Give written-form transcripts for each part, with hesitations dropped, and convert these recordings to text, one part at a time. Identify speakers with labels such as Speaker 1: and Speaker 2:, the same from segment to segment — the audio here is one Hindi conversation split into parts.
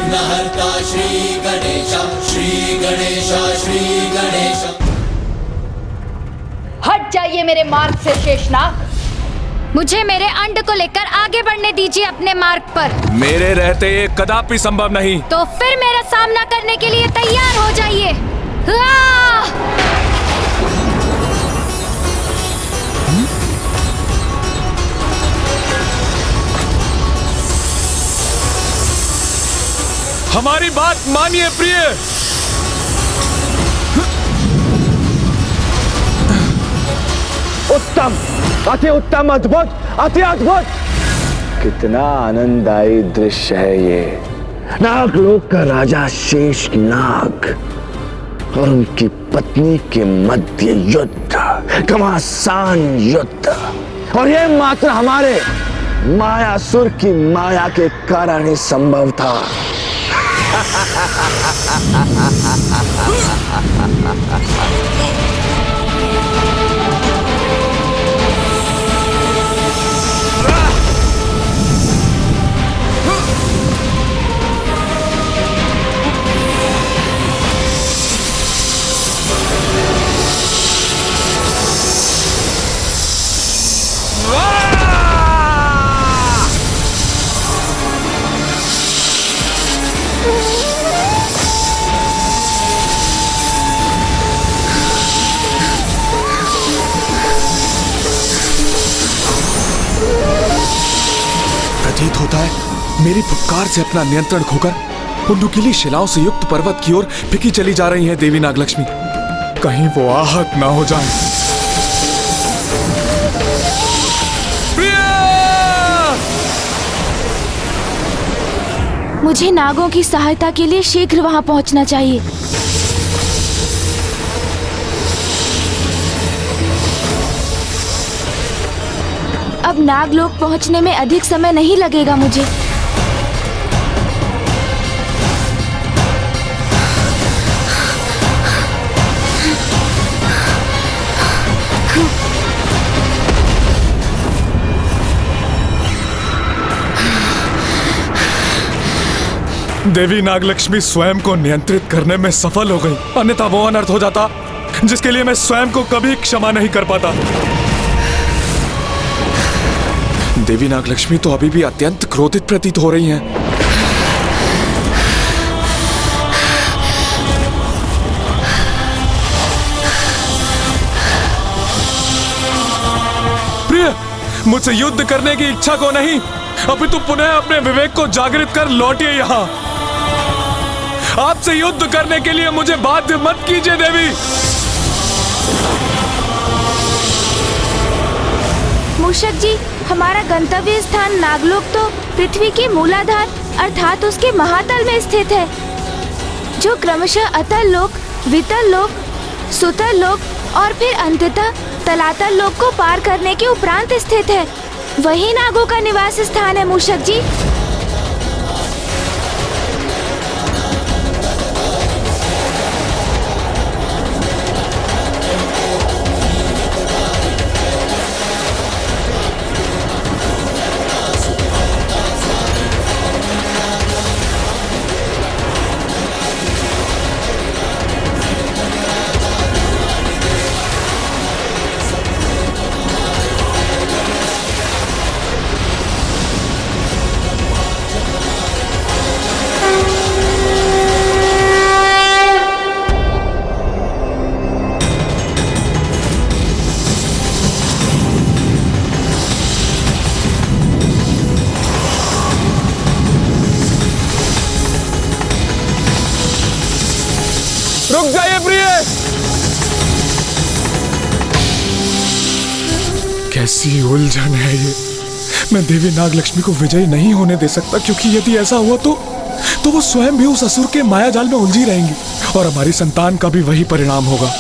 Speaker 1: विघ्नहर्ता श्री गणेश, श्री गणेश, श्री गणेश।
Speaker 2: हट जाइए मेरे मार्ग से शेषनाग।
Speaker 3: मुझे मेरे अंड को लेकर आगे बढ़ने दीजिए अपने मार्ग पर।
Speaker 4: मेरे रहते ये कदापि संभव नहीं।
Speaker 3: तो फिर मेरा सामना करने के लिए तैयार हो जाइए।
Speaker 4: हमारी बात मानिए प्रिय।
Speaker 5: उत्तम, अति उत्तम, अद्भुत, अति अद्भुत। कितना आनंददायी दृश्य है ये। नागलोक का राजा शेषनाग और उनकी पत्नी के मध्य युद्ध, घमासान युद्ध, और ये मात्र हमारे मायासुर की माया के कारण ही संभव था।
Speaker 4: प्रतीत होता है मेरी फुफकार से अपना नियंत्रण खोकर वो नुकीली शिलाओं से युक्त पर्वत की ओर फिकी चली जा रही है देवी नागलक्ष्मी। कहीं वो आहत ना हो जाए।
Speaker 3: मुझे नागों की सहायता के लिए शीघ्र वहां पहुंचना चाहिए। अब नागलोक पहुंचने में अधिक समय नहीं लगेगा मुझे।
Speaker 4: देवी नागलक्ष्मी स्वयं को नियंत्रित करने में सफल हो गई, अन्यथा वो अनर्थ हो जाता जिसके लिए मैं स्वयं को कभी क्षमा नहीं कर पाता। देवी नागलक्ष्मी तो अभी भी अत्यंत क्रोधित प्रतीत हो रही हैं। प्रिय, मुझसे युद्ध करने की इच्छा को नहीं, अपितु पुनः अपने विवेक को जागृत कर लौटिए यहाँ। आपसे युद्ध करने के लिए मुझे बाध्य मत कीजिए देवी।
Speaker 3: मूषक जी, हमारा गंतव्य स्थान नागलोक तो पृथ्वी के मूलाधार अर्थात उसके महातल में स्थित है, जो क्रमशः अतल लोक, वितल लोक, सुतल लोक और फिर अंततः तलातल लोक को पार करने के उपरांत स्थित है। वही नागों का निवास स्थान है मूषक जी।
Speaker 4: रुक जाइए प्रिय। कैसी उलझन है ये। मैं देवी नागलक्ष्मी को विजयी नहीं होने दे सकता, क्योंकि यदि ऐसा हुआ तो वो स्वयं भी उस असुर के माया जाल में उलझी रहेंगी और हमारी संतान का भी वही परिणाम होगा।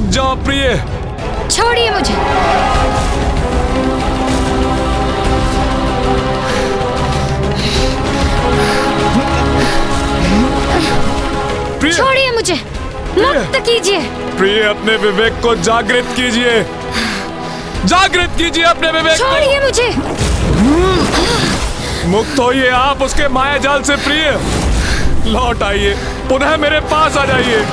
Speaker 4: रुक जाओ प्रिय।
Speaker 3: छोड़िए मुझे।
Speaker 4: प्रिय,
Speaker 3: छोड़िए मुझे, मुक्त कीजिए।
Speaker 4: प्रिय अपने विवेक को जागृत कीजिए, जागृत कीजिए अपने विवेक को।
Speaker 3: छोड़िए मुझे।
Speaker 4: मुक्त होइए आप उसके माया जाल से प्रिय। लौट आइए, पुनः मेरे पास आ जाइए।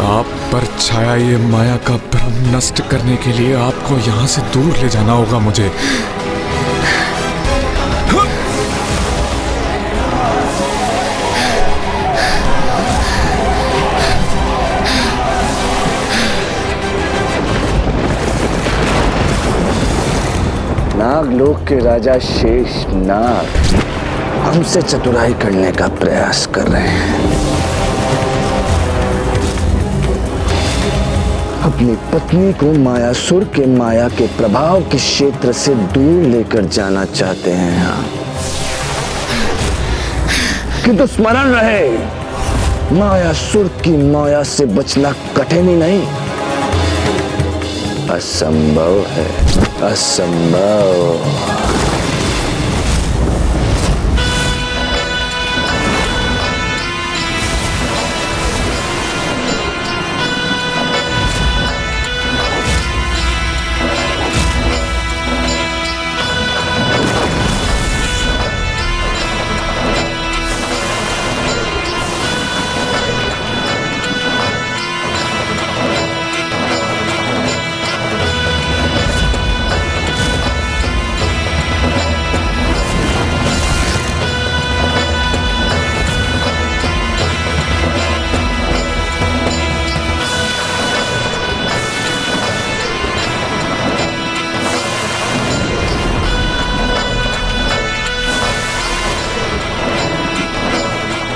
Speaker 4: आप पर छाया ये माया का भ्रम नष्ट करने के लिए आपको यहां से दूर ले जाना होगा मुझे।
Speaker 5: नागलोक के राजा शेष नाग हमसे चतुराई करने का प्रयास कर रहे हैं। अपनी पत्नी को मायासुर के माया के प्रभाव के क्षेत्र से दूर लेकर जाना चाहते हैं। हाँ, किंतु स्मरण रहे, मायासुर की माया से बचना कठिन ही नहीं, असंभव है, असंभव।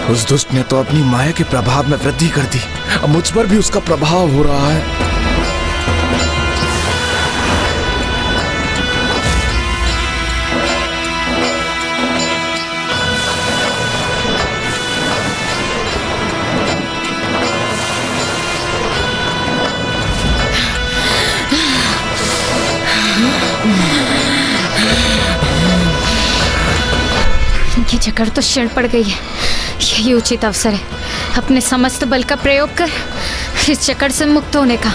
Speaker 4: उस दुष्ट ने तो अपनी माया के प्रभाव में वृद्धि कर दी, अब मुझ पर भी उसका प्रभाव हो रहा है।
Speaker 3: इनकी जकड़ तो क्षण पड़ गई है। यही उचित अवसर है अपने समस्त बल का प्रयोग कर इस चक्कर से मुक्त होने का।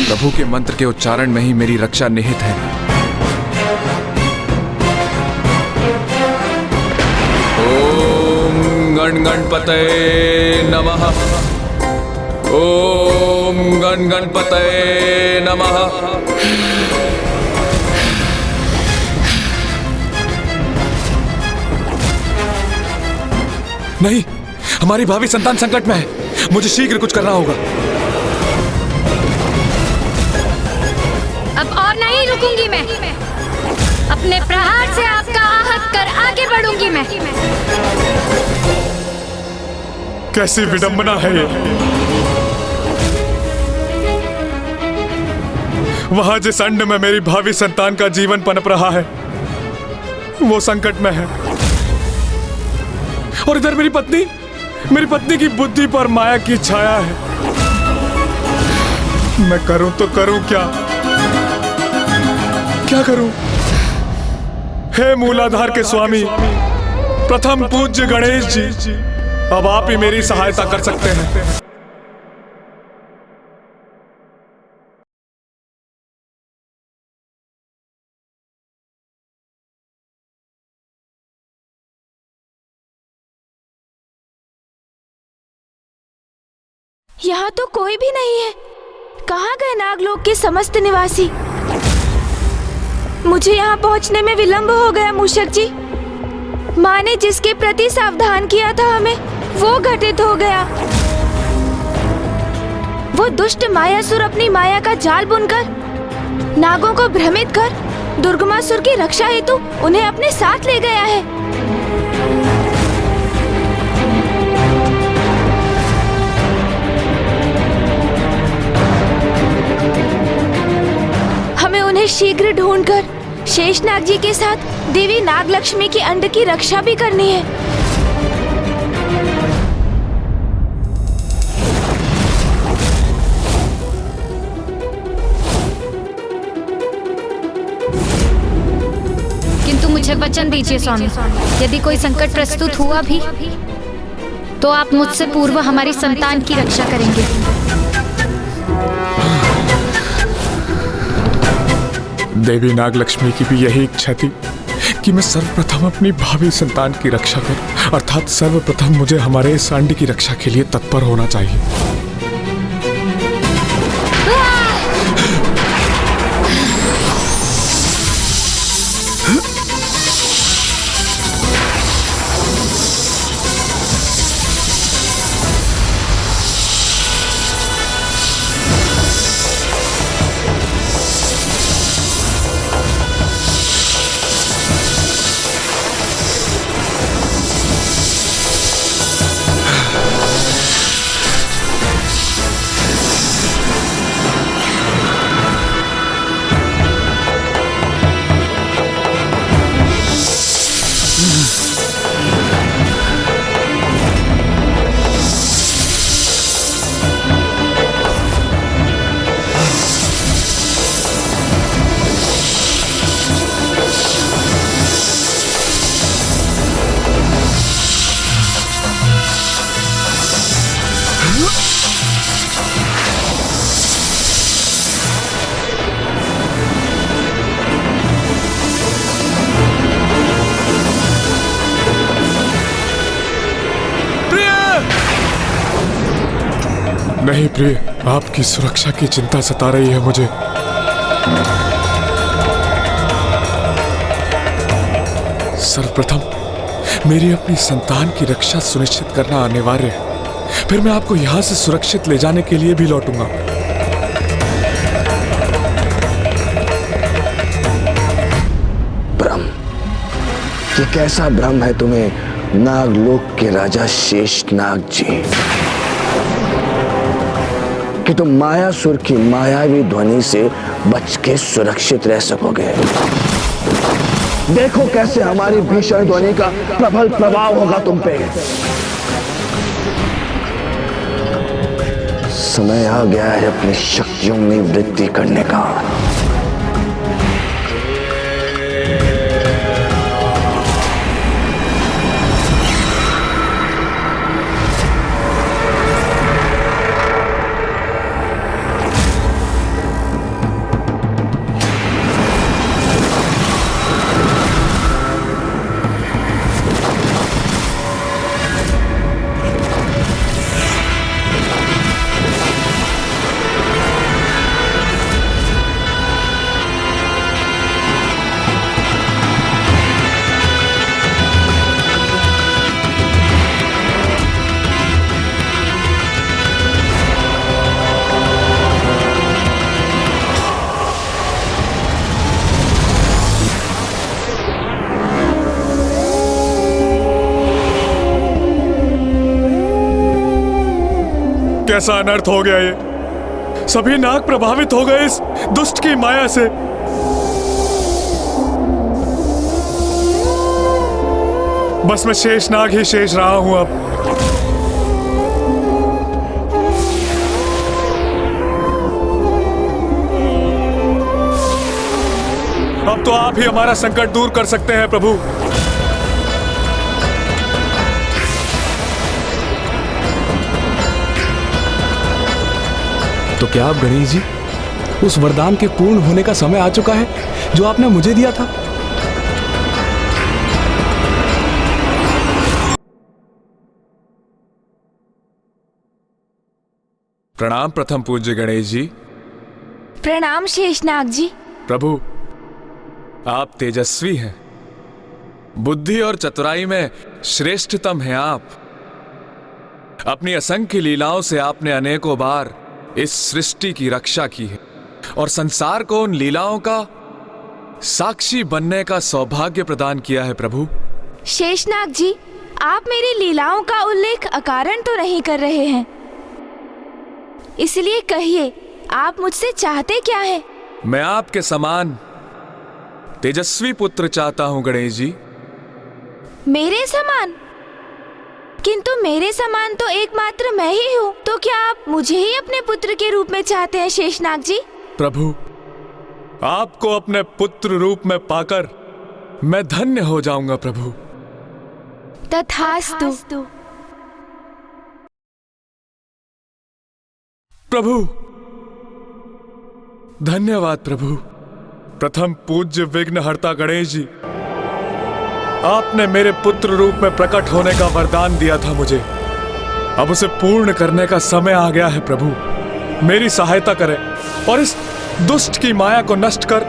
Speaker 3: प्रभु के मंत्र के उच्चारण में ही मेरी रक्षा निहित है। ओम गण गणपतये नमः। ओम गण गणपतये नमः। नहीं, हमारी भावी संतान संकट में है, मुझे शीघ्र कुछ करना होगा। अब और नहीं रुकूंगी मैं। अपने प्रहार से आपका आहत कर आगे बढ़ूंगी मैं।
Speaker 4: कैसी विडंबना है ये। वहां जिस अंड में मेरी भावी संतान का जीवन पनप रहा है वो संकट में है, और इधर मेरी पत्नी की बुद्धि पर माया की छाया है। मैं करूं तो करूं क्या करूं? हे मूलाधार के स्वामी, प्रथम पूज्य गणेश जी, अब आप ही मेरी सहायता कर सकते हैं।
Speaker 3: यहाँ तो कोई भी नहीं है। कहाँ गए नागलोक के समस्त निवासी? मुझे यहाँ पहुँचने में विलंब हो गया मूषक जी। माँ ने जिसके प्रति सावधान किया था हमें, वो घटित हो गया। वो दुष्ट मायासुर अपनी माया का जाल बुनकर नागों को भ्रमित कर दुर्गमासुर की रक्षा हेतु उन्हें अपने साथ ले गया है। हमें उन्हें शीघ्र ढूंढकर शेषनाग जी के साथ देवी नागलक्ष्मी की अंड की रक्षा भी करनी है।
Speaker 2: किंतु मुझे वचन दीजिए स्वामी, यदि कोई संकट प्रस्तुत हुआ भी तो आप मुझसे पूर्व हमारी संतान की रक्षा करेंगे।
Speaker 4: देवी नागलक्ष्मी की भी यही इच्छा थी कि मैं सर्वप्रथम अपनी भावी संतान की रक्षा करूं, अर्थात सर्वप्रथम मुझे हमारे इस अंड की रक्षा के लिए तत्पर होना चाहिए। नहीं प्रिय, आपकी सुरक्षा की चिंता सता रही है मुझे। सर्वप्रथम मेरी अपनी संतान की रक्षा सुनिश्चित करना अनिवार्य है, फिर मैं आपको यहां से सुरक्षित ले जाने के लिए भी लौटूंगा।
Speaker 5: ब्रह्म, ये कैसा भ्रम है तुम्हें नागलोक के राजा शेषनाग जी, कि तुम मायासुर की मायावी ध्वनि से बच के सुरक्षित रह सकोगे। देखो कैसे हमारी भीषण ध्वनि का प्रबल प्रभाव होगा तुम पे। समय आ गया है अपनी शक्तियों में वृद्धि करने का।
Speaker 4: कैसा अनर्थ हो गया ये, सभी नाग प्रभावित हो गए इस दुष्ट की माया से। बस मैं शेषनाग ही शेष रहा हूं अब। अब तो आप ही हमारा संकट दूर कर सकते हैं प्रभु।
Speaker 6: तो क्या आप गणेश जी, उस वरदान के पूर्ण होने का समय आ चुका है जो आपने मुझे दिया था?
Speaker 4: प्रणाम प्रथम पूज्य गणेश जी।
Speaker 3: प्रणाम शेषनाग जी।
Speaker 4: प्रभु, आप तेजस्वी हैं, बुद्धि और चतुराई में श्रेष्ठतम हैं आप। अपनी असंख्य लीलाओं से आपने अनेकों बार इस सृष्टि की रक्षा की है और संसार को उन लीलाओं का साक्षी बनने का सौभाग्य प्रदान किया है। प्रभु
Speaker 3: शेषनाग जी, आप मेरी लीलाओं का उल्लेख अकारण तो नहीं कर रहे हैं, इसलिए कहिए आप मुझसे चाहते क्या है?
Speaker 4: मैं आपके समान तेजस्वी पुत्र चाहता हूं गणेश जी।
Speaker 3: मेरे समान? किंतु मेरे समान तो एकमात्र मैं ही हूँ, तो क्या आप मुझे ही अपने पुत्र के रूप में चाहते हैं शेषनाग जी?
Speaker 4: प्रभु, आपको अपने पुत्र रूप में पाकर मैं धन्य हो जाऊंगा प्रभु।
Speaker 3: तथास्तु।
Speaker 4: प्रभु धन्यवाद प्रभु। प्रथम पूज्य विघ्नहर्ता गणेश जी, आपने मेरे पुत्र रूप में प्रकट होने का वरदान दिया था मुझे। अब उसे पूर्ण करने का समय आ गया है प्रभु। मेरी सहायता करें और इस दुष्ट की माया को नष्ट कर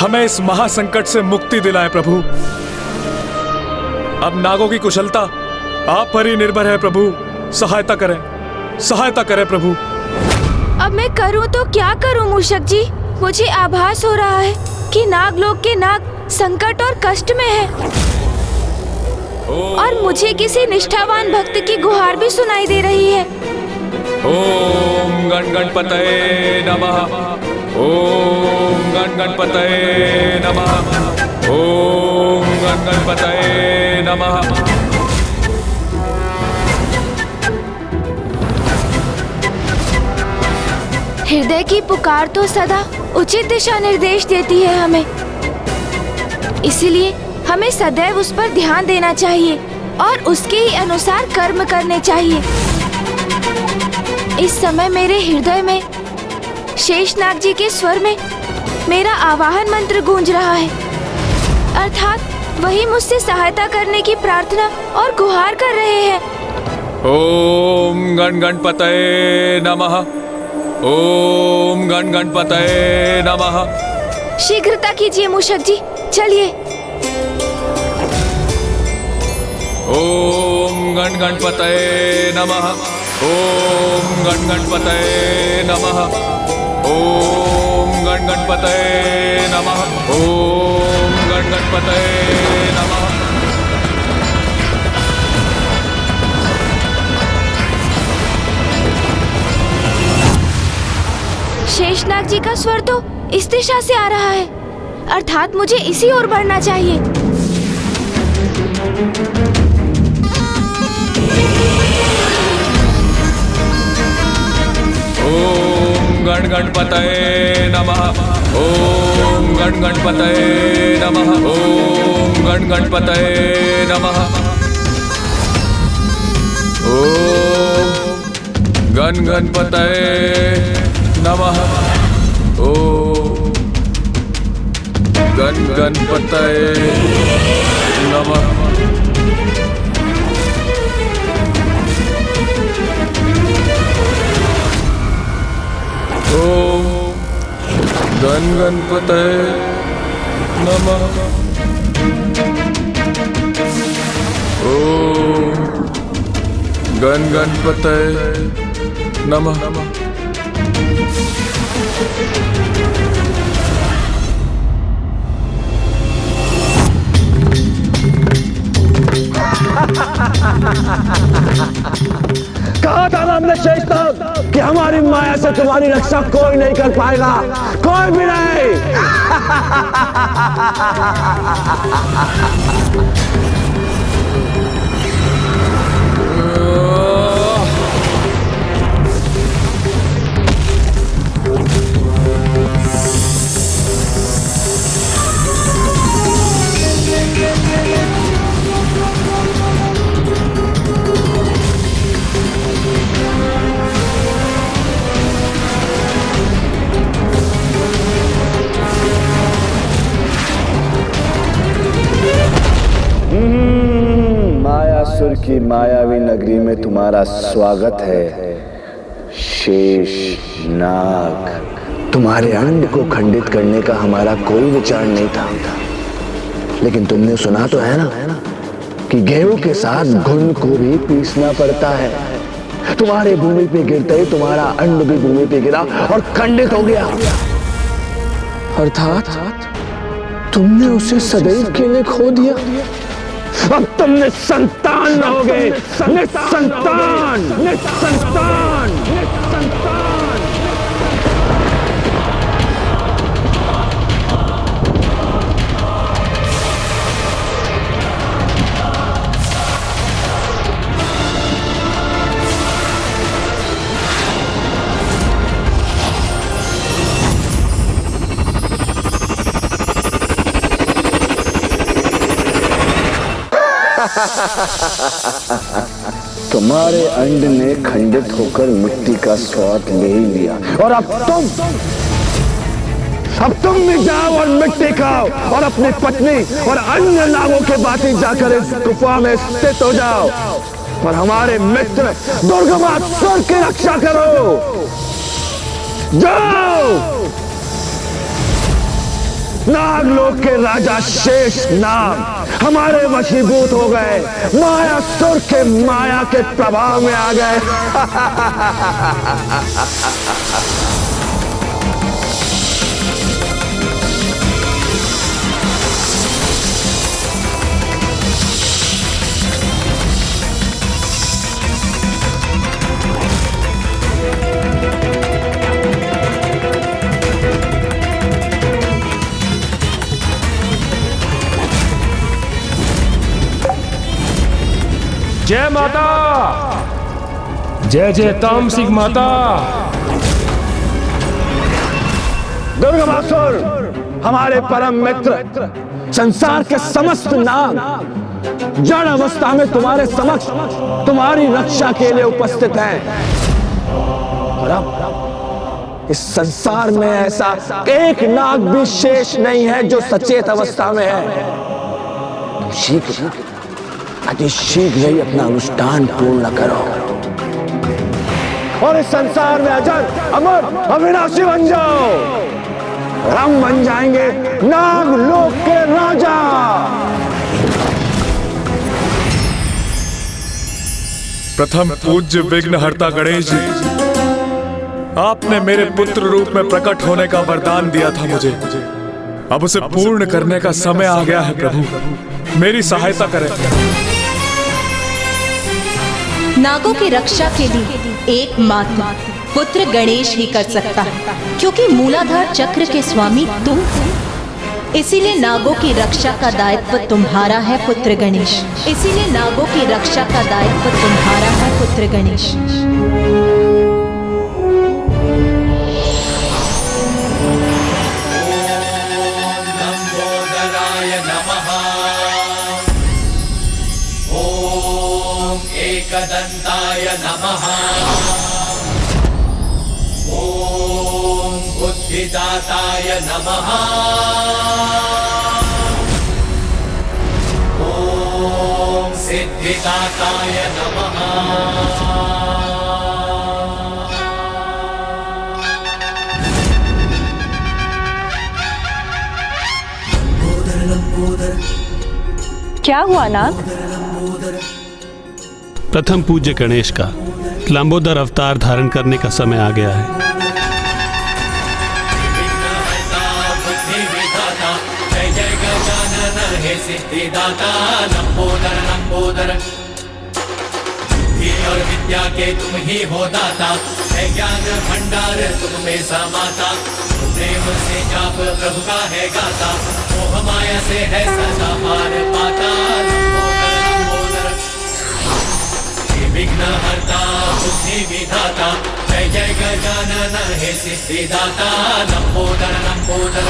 Speaker 4: हमें इस महासंकट से मुक्ति दिलाएं प्रभु। अब नागों की कुशलता आप पर ही निर्भर है प्रभु। सहायता करें, सहायता करें प्रभु।
Speaker 3: अब मैं करूं तो क्या करूं मूषक जी? मुझे आभास हो रहा है कि नागलोक के नाग संकट और कष्ट में हैं। और मुझे किसी निष्ठावान भक्त की गुहार भी सुनाई दे रही है।
Speaker 4: ओम गण गणपतये नमः। ओम गण गणपतये नमः। ओम गण गणपतये नमः।
Speaker 3: हृदय की पुकार तो सदा उचित दिशा निर्देश देती है हमें, इसलिए हमें सदैव उस पर ध्यान देना चाहिए और उसके ही अनुसार कर्म करने चाहिए। इस समय मेरे हृदय में शेषनाग जी के स्वर में मेरा आवाहन मंत्र गूंज रहा है, अर्थात वही मुझसे सहायता करने की प्रार्थना और गुहार कर रहे हैं।
Speaker 4: ओम गण गणपतये नमः। ओम गण गणपतये नमः।
Speaker 3: शीघ्रता कीजिए मूषक जी, चलिए।
Speaker 4: ओम गण गणपतये नमः। ओम गण गणपतये नमः। ओम गण गणपतये नमः। ओम गण गणपतये नमः।
Speaker 3: शेषनाग जी का स्वर तो इस दिशा से आ रहा है, अर्थात मुझे इसी ओर बढ़ना चाहिए।
Speaker 4: ओम गण गणपतये नमः। ओम गण गणपतये नमः। ओम गण गणपतये नमः। ओम गण गणपतये नमः। ओम गण गणपतये नमः। ओम गण गणपतये नमः। ओम गण गणपतये नमः।
Speaker 5: कहा था ना हमने शेषनाग कि हमारी माया से तुम्हारी रक्षा कोई नहीं कर पाएगा, कोई भी नहीं। मायासुर की मायावी नगरी में तुम्हारा स्वागत है शेष नाग। तुम्हारे अंड को खंडित करने का हमारा कोई विचार नहीं था, लेकिन तुमने सुना तो है ना कि गेहूं के साथ घुन को भी पीसना पड़ता है। तुम्हारे भूमि पे गिरते ही तुम्हारा अंड भी भूमि पे गिरा और खंडित हो गया, अर्थात तुमने उसे सदैव के लिए खो दिया। अब तुम निसंतान रहोगे, निसंतान, निसंतान, निसंतान। तुम्हारे अंड ने खंडित होकर मिट्टी का स्वाद ले ही लिया, और अब तुम भी जाओ और मिट्टी खाओ और अपनी पत्नी और अन्य नागों के बाती जाकर इस गुफा में स्थित हो जाओ और हमारे मित्र दुर्गमासुर की रक्षा करो। जाओ। नागलोक के राजा शेष नाग हमारे वशीभूत हो गए, मायासुर के माया के प्रभाव में आ गए।
Speaker 7: जय माता, जय जय तामसिक माता।
Speaker 5: दुर्गमासुर हमारे परम मित्र, संसार के समस्त नाग जड़ अवस्था में तुम्हारे समक्ष तुम्हारी रक्षा के लिए उपस्थित हैं। और अब इस संसार में ऐसा एक नाग भी शेष नहीं है जो सचेत अवस्था में है। तुम शीघ्र, अति शीघ्र ही अपना अनुष्ठान पूर्ण करो और इस संसार में अजर, अमर, अविनाशी बन जाओ। हम बन जाएंगे नागलोक के राजा।
Speaker 4: प्रथम पूज्य विघ्नहर्ता गणेश जी, आपने मेरे पुत्र रूप में प्रकट होने का वरदान दिया था मुझे। अब उसे पूर्ण करने का समय आ गया है। प्रभु, मेरी सहायता करें।
Speaker 8: नागों की रक्षा के लिए एकमात्र पुत्र गणेश ही कर सकता है, क्योंकि मूलाधार चक्र के स्वामी तुम हो। इसीलिए नागों की रक्षा का दायित्व तुम्हारा है पुत्र गणेश। इसीलिए नागों की रक्षा का दायित्व तुम्हारा है पुत्र गणेश।
Speaker 1: एकदन्ताय नमः। ओम बुद्धिदाताय नमः। ओम सिद्धिदाताय नमः।
Speaker 9: क्या हुआ नाग?
Speaker 10: प्रथम पूज्य गणेश का लंबोदर अवतार धारण करने का समय आ गया है।
Speaker 1: जय जय गजानन हे सिद्धिदाता, लंबोदर लंबोदर। बुद्धि और विद्या के तुम ही हो दाता, है ज्ञान भंडार तुम में समाता। प्रेम से जाप प्रभु का है गाता, मोह माया से है सदा पार पाता। विघ्नहर्ता बुद्धि विधाता, जय जय गजानन हे सिद्धिदाता, लंबोदर लंबोदर।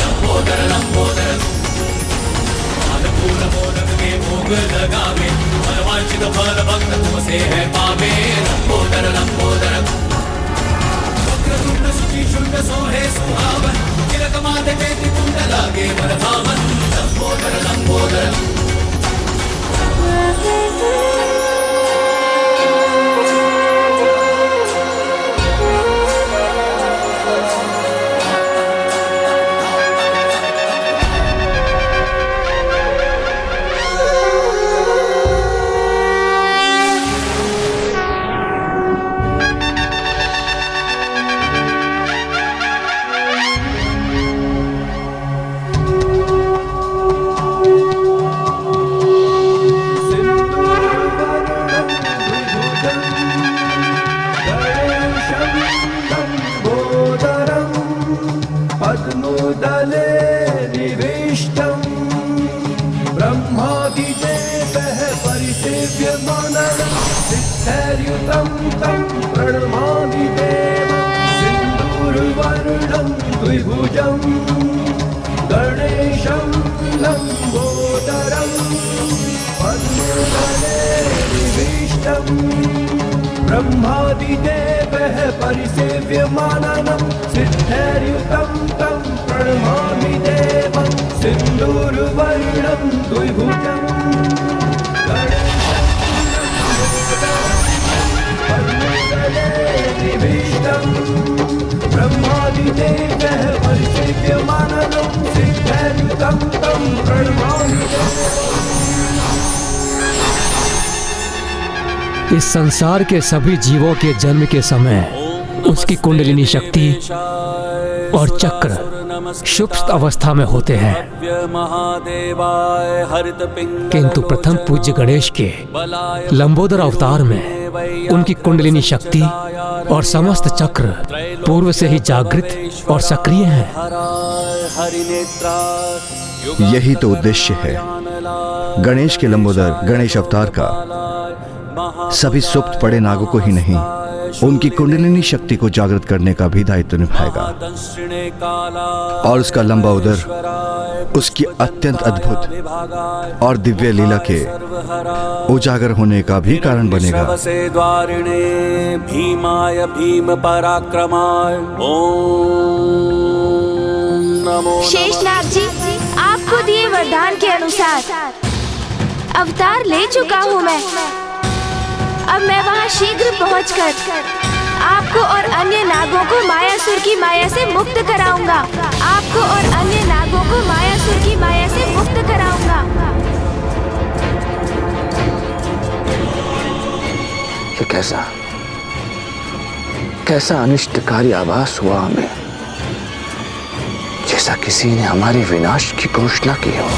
Speaker 1: लंबोदर लंबोदर फूल मोदक के भोग लगावे, मनवांछित फल भक्त तुमसे है पावे। लंबोदर लंबोदर वक्रतुंड सुखी शुंड सोहे सुहावन, तिलक माथे पे कुंड लागे मन भावन। लंबोदर लंबोदर
Speaker 11: ब्रह्मादिदेवः परिसेव्यमाननं सिद्धैर्युतं तं प्रणमामि देवं। सिन्दूरवर्णं द्विभुजं ब्रह्मादिदेवः परिसेव्यमाननं सिद्धैर्युतं तं प्रणमामि देवं।
Speaker 12: इस संसार के सभी जीवों के जन्म के समय उसकी कुंडलिनी शक्ति और चक्र सुप्त अवस्था में होते हैं, किंतु प्रथम पूज्य गणेश के लंबोदर अवतार में उनकी कुंडलिनी शक्ति और समस्त चक्र पूर्व से ही जागृत और सक्रिय हैं।
Speaker 13: यही तो उद्देश्य है गणेश के लंबोदर गणेश अवतार का। सभी सुप्त पड़े नागों को ही नहीं, उनकी कुंडलिनी शक्ति को जागृत करने का भी दायित्व निभाएगा। और उसका लंबा उदर उसकी अत्यंत अद्भुत और दिव्य लीला के उजागर होने का भी कारण बनेगा।
Speaker 14: भीमाय भीम पराक्रमाय ओम नमो।
Speaker 3: शेषनाग जी, आपको दिए वरदान के अनुसार अवतार ले चुका हूँ मैं। अब मैं वहाँ शीघ्र पहुँचकर आपको और अन्य नागों को मायासुर की माया से मुक्त कराऊंगा। आपको और अन्य नागों को मायासुर की माया से मुक्त कराऊंगा।
Speaker 5: ये कैसा अनिष्टकारी आभास हुआ हमें, जैसा किसी ने हमारे विनाश की घोषणा की हो।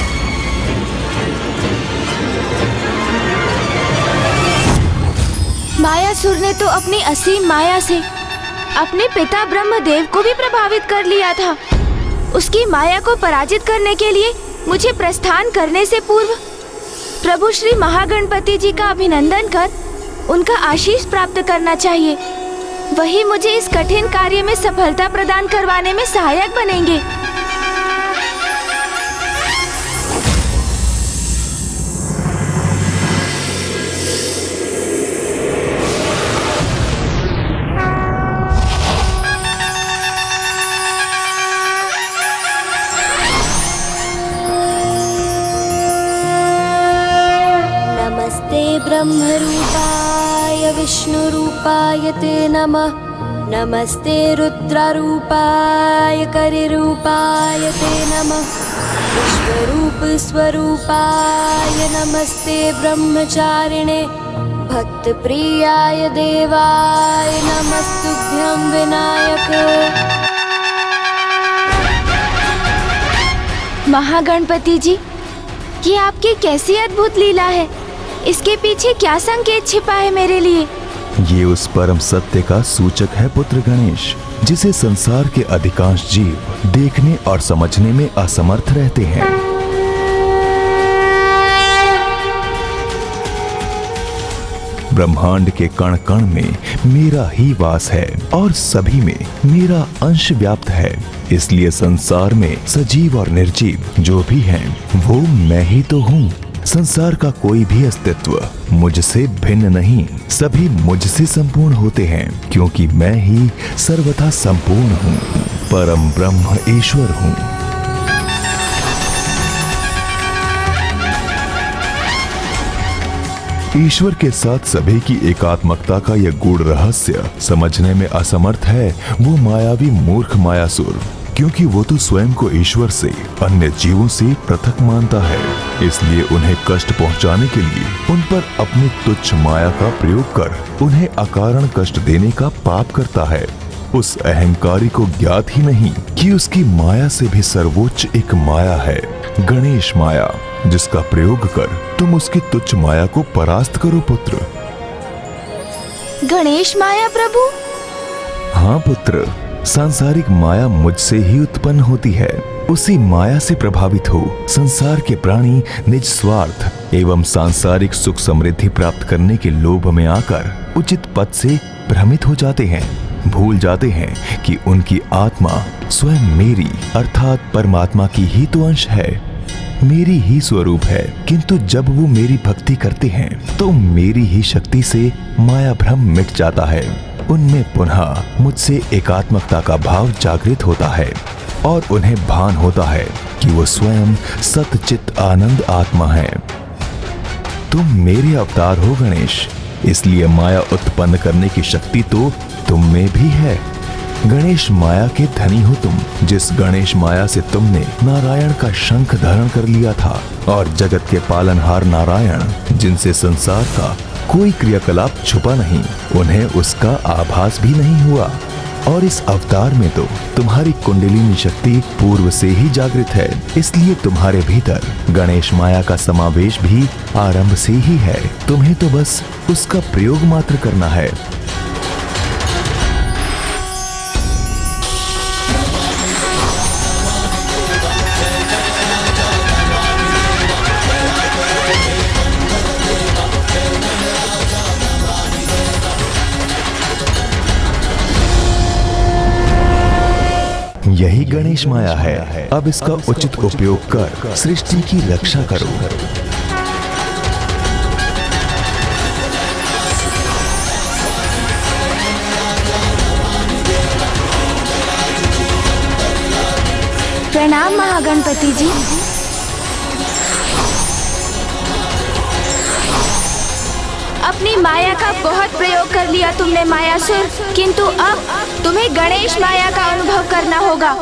Speaker 3: मायासुर ने तो अपनी असीम माया से अपने पिता ब्रह्मदेव को भी प्रभावित कर लिया था। उसकी माया को पराजित करने के लिए मुझे प्रस्थान करने से पूर्व प्रभु श्री महागणपति जी का अभिनंदन कर उनका आशीष प्राप्त करना चाहिए। वही मुझे इस कठिन कार्य में सफलता प्रदान करवाने में सहायक बनेंगे।
Speaker 15: ब्रह्मरूपाय विष्णुरूपाय ते नमः। नमस्ते रुद्ररूपाय करिरूपाय ते नमः। विश्वरूप स्वरूपाय नमस्ते ब्रह्मचारिणे। भक्तप्रियाय देवाय नमस्तुभ्यं विनायक।
Speaker 3: महागणपति जी, ये आपकी कैसी अद्भुत लीला है। इसके पीछे क्या संकेत छिपा है मेरे लिए?
Speaker 16: ये उस परम सत्य का सूचक है पुत्र गणेश, जिसे संसार के अधिकांश जीव देखने और समझने में असमर्थ रहते हैं। ब्रह्मांड के कण कण में मेरा ही वास है और सभी में मेरा अंश व्याप्त है। इसलिए संसार में सजीव और निर्जीव जो भी हैं, वो मैं ही तो हूँ। संसार का कोई भी अस्तित्व मुझसे भिन्न नहीं, सभी मुझसे संपूर्ण होते हैं, क्योंकि मैं ही सर्वथा संपूर्ण हूँ, परम ब्रह्म ईश्वर हूँ। ईश्वर के साथ सभी की एकात्मकता का यह गूढ़ रहस्य समझने में असमर्थ है वो मायावी मूर्ख मायासुर, क्योंकि वो तो स्वयं को ईश्वर से अन्य जीवों से पृथक मानता है। इसलिए उन्हें कष्ट पहुंचाने के लिए उन पर अपनी तुच्छ माया का प्रयोग कर उन्हें अकारण कष्ट देने का पाप करता है। उस अहंकारी को ज्ञात ही नहीं कि उसकी माया से भी सर्वोच्च एक माया है, गणेश माया, जिसका प्रयोग कर तुम उसकी तुच्छ माया को परास्त करो पुत्र।
Speaker 3: गणेश माया प्रभु?
Speaker 16: हाँ पुत्र, सांसारिक माया मुझसे ही उत्पन्न होती है। उसी माया से प्रभावित हो संसार के प्राणी निज स्वार्थ एवं सांसारिक सुख समृद्धि प्राप्त करने के लोभ में आकर उचित पद से भ्रमित हो जाते हैं, भूल जाते हैं कि उनकी आत्मा स्वयं मेरी अर्थात परमात्मा की ही तो अंश है, मेरी ही स्वरूप है। किंतु जब वो मेरी भक्ति करते हैं तो मेरी ही शक्ति से माया भ्रम मिट जाता है। उनमें पुनः मुझसे एकात्मकता का भाव जागृत होता है और उन्हें भान होता है कि वो स्वयं सतचित आनंद आत्मा है। तुम मेरे अवतार हो गणेश, इसलिए माया उत्पन्न करने की शक्ति तो तुम में भी है। गणेश माया के धनी हो तुम, जिस गणेश माया से तुमने नारायण का शंख धारण कर लिया था और जगत के पालनहार नारायण, जिनसे संसार का कोई क्रियाकलाप छुपा नहीं, उन्हें उसका आभास भी नहीं हुआ। और इस अवतार में तो तुम्हारी कुंडलिनी शक्ति पूर्व से ही जागृत है, इसलिए तुम्हारे भीतर गणेश माया का समावेश भी आरंभ से ही है। तुम्हें तो बस उसका प्रयोग मात्र करना है। यही गणेश माया है। अब इसका उचित उपयोग कर सृष्टि की रक्षा करो।
Speaker 3: प्रणाम महागणपति जी। अपनी माया का बहुत प्रयोग कर लिया तुमने मायासुर, किंतु अब तुम्हें गणेश माया का अनुभव करना होगा।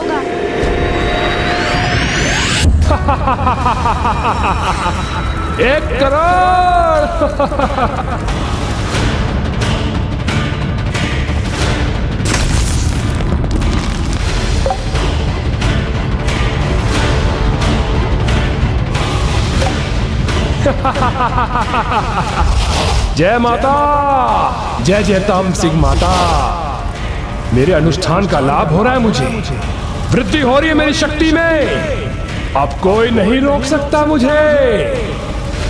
Speaker 7: 1 करोड़। जय माता, जय जय तामसिक माता। मेरे अनुष्ठान का लाभ हो रहा है, मुझे वृद्धि हो रही है मेरी शक्ति में। अब कोई नहीं रोक सकता मुझे।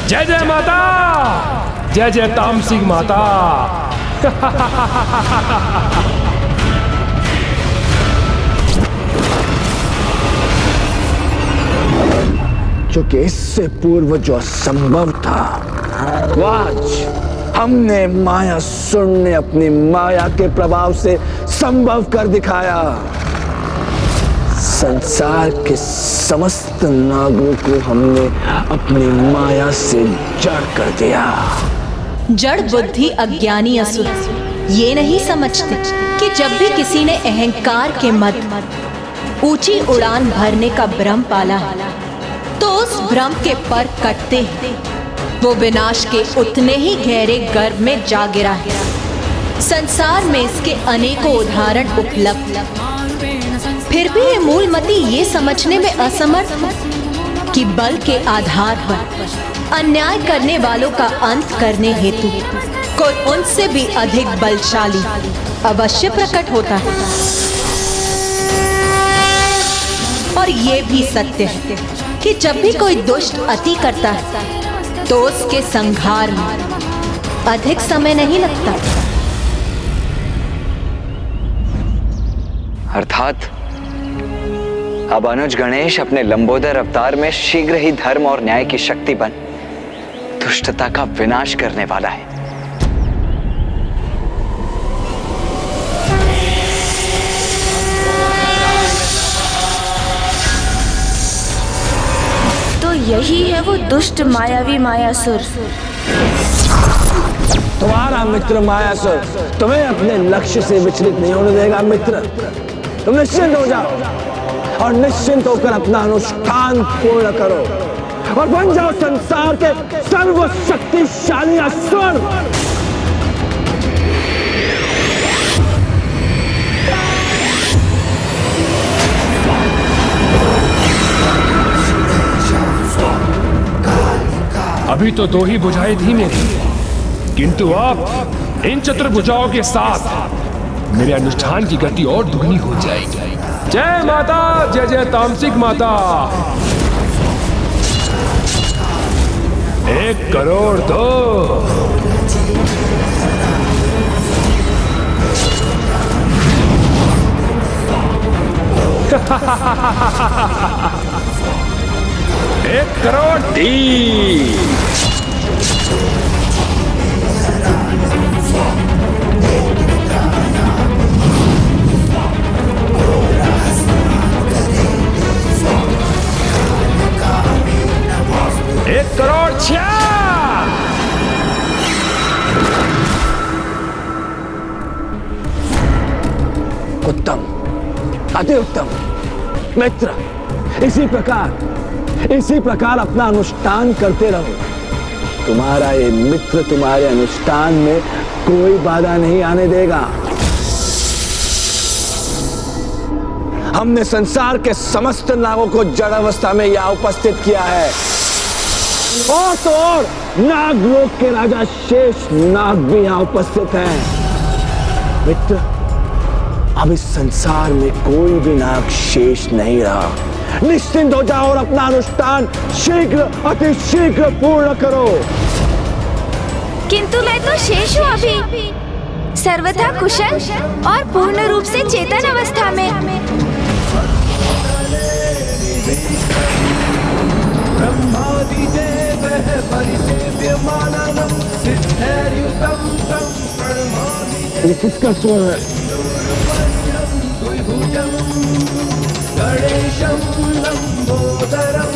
Speaker 7: जय जय माता, जय जय तामसिक माता।
Speaker 5: क्योंकि इससे पूर्व जो असंभव था, आज हमने मायासुर ने अपनी माया के प्रभाव से संभव कर दिखाया। संसार के समस्त नागों को हमने अपनी माया से जड़ कर दिया।
Speaker 8: जड़ बुद्धि अज्ञानी असुर ये नहीं समझते कि जब भी किसी ने अहंकार के मद ऊंची उड़ान भरने का भ्रम पाला है तो उस भ्रम के पर कटते हैं वो विनाश के उतने ही गहरे गर्भ में जा गिरा है। संसार में इसके अनेकों उदाहरण उपलब्ध, फिर भी ये मूलमती ये समझने में असमर्थ है कि बल के आधार पर अन्याय करने वालों का अंत करने हेतु कोई उनसे भी अधिक बलशाली अवश्य प्रकट होता है। और ये भी सत्य है कि जब भी कोई दुष्ट अति करता है तो उसके संहार में अधिक समय नहीं लगता।
Speaker 5: अर्थात अब अनुज गणेश अपने लंबोदर अवतार में शीघ्र ही धर्म और न्याय की शक्ति बन दुष्टता का विनाश करने वाला है।
Speaker 3: तो यही है वो दुष्ट मायावी मायासुर।
Speaker 5: तुम्हारा मित्र मायासुर तुम्हें अपने लक्ष्य से विचलित नहीं होने देगा। मित्र, तुम निश्चिंत हो जाओ और निश्चिंत होकर अपना अनुष्ठान पूर्ण करो और बन जाओ संसार के सर्वशक्तिशाली असुर।
Speaker 7: अभी तो 2 ही भुजाएं थी मेरी, किंतु अब इन चतुर्भुजाओं के साथ मेरे अनुष्ठान की गति और दुगनी हो जाएगी। जय माता, जय जय तामसिक माता। 1 करोड़ दो। एक करोड़ दी। एक करोड़ 6।
Speaker 5: उत्तम, अति उत्तम। मित्र, इसी प्रकार अपना अनुष्ठान करते रहो। तुम्हारा ये मित्र तुम्हारे अनुष्ठान में कोई बाधा नहीं आने देगा। हमने संसार के समस्त नागों को जड़ अवस्था में यहाँ उपस्थित किया है। और तो और नागलोक के राजा शेष नाग भी यहाँ उपस्थित हैं। मित्र, अब इस संसार में कोई भी नाग शेष नहीं रहा। निश्चिंत हो जाओ और अपना अनुष्ठान शीघ्र, अति शीघ्र पूर्ण करो।
Speaker 3: किंतु मैं तो शेष हूँ अभी, सर्वथा कुशल और पूर्ण रूप से चेतन अवस्था में।
Speaker 11: ब्रह्मादि देवः परिसेव्यमाननं सिद्धैर्युतं तं प्रणमामि।
Speaker 5: ये किसका स्वर है?
Speaker 11: गणेशं लंबोदरं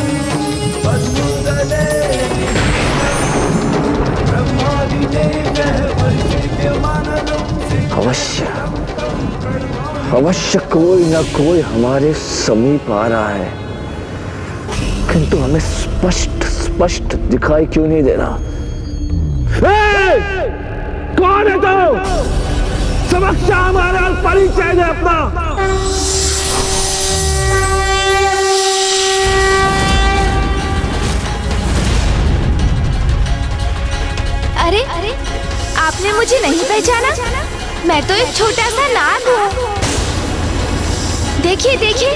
Speaker 11: वसुदले ब्रह्मादि देवः परिसेव्यमाननं।
Speaker 5: अवश्य कोई न कोई हमारे समीप आ रहा है, किंतु हमें स्पष्ट दिखाई क्यों नहीं दे रहा? कौन है तू? समक्ष हमारा परिचय दे अपना।
Speaker 3: अरे, आपने मुझे नहीं पहचाना? मैं तो एक छोटा सा नाग हूँ। देखिए देखिए।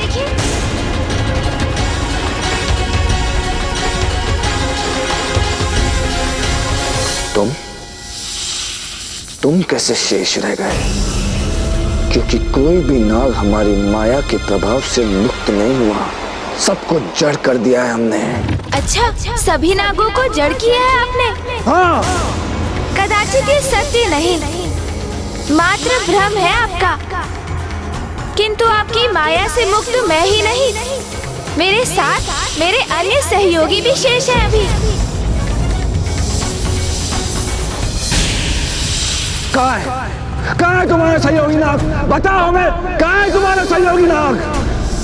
Speaker 5: तुम कैसे शेष रह गए? क्योंकि कोई भी नाग हमारी माया के प्रभाव से मुक्त नहीं हुआ। सबको जड़ कर दिया है हमने।
Speaker 3: अच्छा, सभी नागों को जड़ किया है आपने?
Speaker 5: हाँ।
Speaker 3: कदाचित ये सत्य नहीं, मात्र भ्रम है आपका। किंतु आपकी माया से मुक्त मैं ही नहीं, मेरे साथ मेरे अन्य सहयोगी भी शेष हैं अभी।
Speaker 5: कहाँ है तुम्हारा सहयोगी नाग? बताओ हमें, कहाँ है तुम्हारा सहयोगी नाग?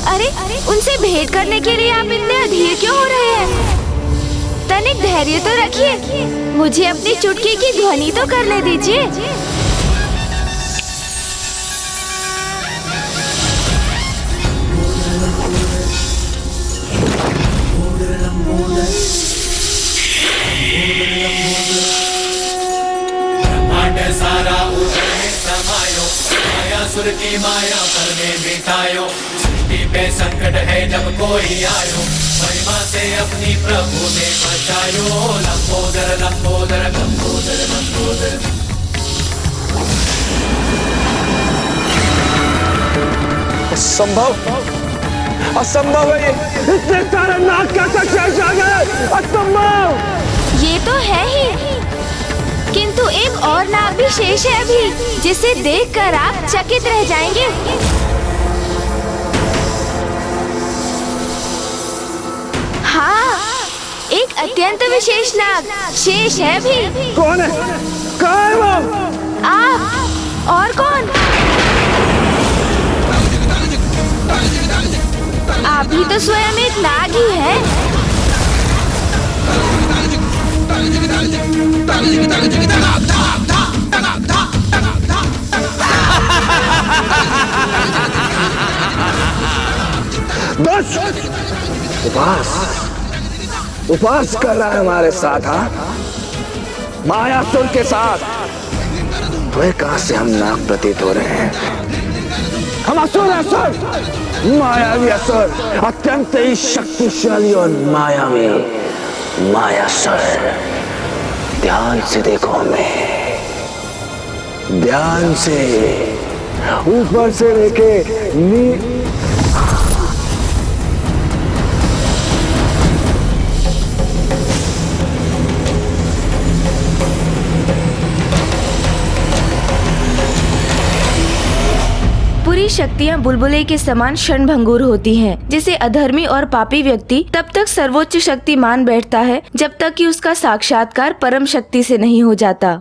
Speaker 3: अरे, उनसे भेंट करने के लिए आप इतने अधीर क्यों हो रहे हैं? तनिक धैर्य तो रखिए, मुझे अपनी चुटकी की ध्वनि तो करने दीजिए।
Speaker 1: सारा उदर में समायो, माया असुर की माया करने बितायो, सृष्टि पे संकट है जब कोई आयो, महिमा से अपनी प्रभु ने बचायो। लंबोदर लंबोदर लंबोदर लंबोदर।
Speaker 5: असंभव, असंभव है ये, इतने सारे नाग कैसे शेष आ गए? असंभव।
Speaker 3: ये तो है ही, किंतु एक और नाग भी शेष है अभी, जिसे देखकर आप चकित रह जाएंगे। हाँ, एक अत्यंत विशेष नाग शेष है भी।
Speaker 5: कौन है? कहाँ है वो?
Speaker 3: आप और कौन? आप ही तो स्वयं एक नाग ही है।
Speaker 5: बस उपवास कर रहा है हमारे साथ। हाँ, मायासुर के साथ। वे कहां से हम नाग प्रतीत हो रहे हैं? हम असुर, असुर, मायावी असुर, अत्यंत ही शक्तिशाली और मायावी मायासुर। ध्यान से देखो हमें, ध्यान से, ऊपर से लेके
Speaker 3: पूरी शक्तियाँ बुलबुले के समान क्षणभंगुर होती हैं, जिसे अधर्मी और पापी व्यक्ति तब तक सर्वोच्च शक्ति मान बैठता है जब तक कि उसका साक्षात्कार परम शक्ति से नहीं हो जाता।